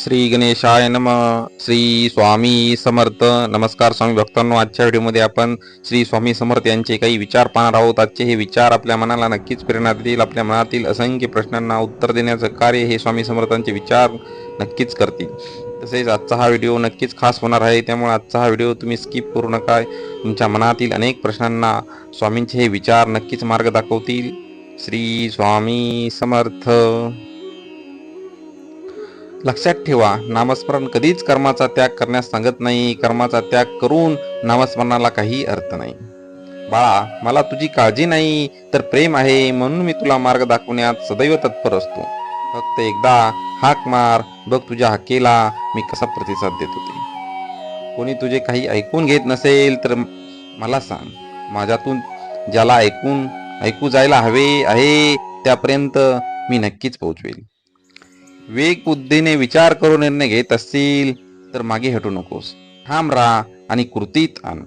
श्री गणेशाय नमः. श्री स्वामी समर्थ. नमस्कार स्वामी भक्तांनो, आजच्या व्हिडिओमध्ये आपण श्री स्वामी समर्थ यांचे काही विचार पाहणार आहोत. आजचे हे विचार आपल्या मनाला नक्कीच प्रेरणा देतील. आपल्या मनातील असंख्य प्रश्नांना उत्तर देण्याचं कार्य हे स्वामी समर्थांचे विचार नक्कीच करतील. तसेच आजचा हा व्हिडिओ नक्कीच खास होणार आहे, त्यामुळे आजचा हा व्हिडिओ तुम्ही स्किप करू नका. तुमच्या मनातील अनेक प्रश्नांना स्वामींचे हे विचार नक्कीच मार्ग दाखवतील. श्री स्वामी समर्थ. लक्षात ठेवा, नामस्मरण कधीच कर्माचा त्याग करण्यास सांगत नाही. कर्माचा त्याग करून नामस्मरणाला काही अर्थ नाही. बाळा, मला तुझी काळजी नाही तर प्रेम आहे, म्हणून मी तुला मार्ग दाखवण्यात सदैव तत्पर असतो. फक्त एकदा हाक मार, बघ तुझ्या हाकेला मी कसा प्रतिसाद देत होते. कोणी तुझे काही ऐकून घेत नसेल तर मला सांग. माझ्यातून ज्याला ऐकू जायला हवे आहे त्यापर्यंत मी नक्कीच पोहोचवेल. वेग बुद्धीने विचार करून निर्णय घेत असतील तर मागे हटू नकोस. ठाम राहा आणि कृतीत आण.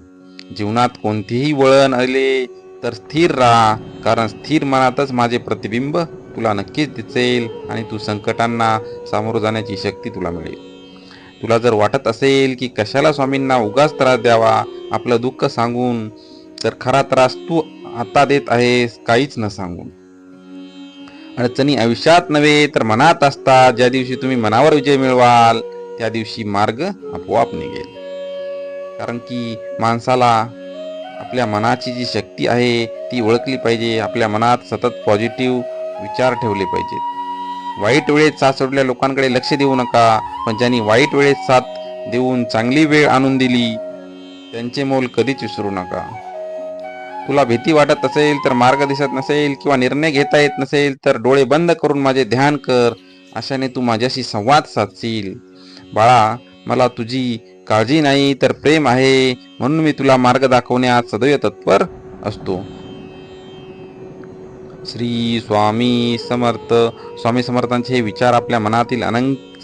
जीवनात कोणतेही वळण आले तर स्थिर राहा, कारण स्थिर मनातच माझे प्रतिबिंब तुला नक्कीच दिसेल आणि तू संकटांना सामोरं जाण्याची शक्ती तुला मिळेल. तुला जर वाटत असेल की कशाला स्वामींना उगाच त्रास द्यावा आपलं दुःख सांगून, तर खरा त्रास तू आता देत आहेस, काहीच न सांगून. अडचणी आयुष्यात नव्हे तर मनात असतात. ज्या दिवशी तुम्ही मनावर विजय मिळवाल त्या दिवशी मार्ग आपोआप निघेल. कारण की माणसाला आपल्या मनाची जी शक्ती आहे ती ओळखली पाहिजे. आपल्या मनात सतत पॉझिटिव्ह विचार ठेवले पाहिजेत. वाईट वेळेत साथ सोडलेल्या लोकांकडे लक्ष देऊ नका, पण ज्यांनी वाईट वेळेत साथ देऊन चांगली वेळ आणून दिली त्यांचे मोल कधीच विसरू नका. तुला भीती वाटत असेल तर, मार्ग दिसत नसेल किंवा निर्णय घेता येत नसेल तर डोळे बंद करून माझे ध्यान कर. अशाने तू माझ्याशी संवाद साधशील. बाळा, मला तुझी काळजी नाही तर प्रेम आहे, म्हणून मी तुला मार्ग दाखवण्यात सदैव तत्पर असतो. श्री स्वामी समर्थ. स्वामी समर्थांचे हे विचार आपल्या मनातील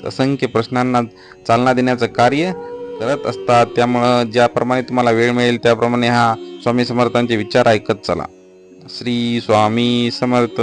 असंख्य प्रश्नांना चालना देण्याचं कार्य करत असतात. त्यामुळं ज्याप्रमाणे तुम्हाला वेळ मिळेल त्याप्रमाणे हा स्वामी समर्थांचे विचार ऐकत चला. श्री स्वामी समर्थ.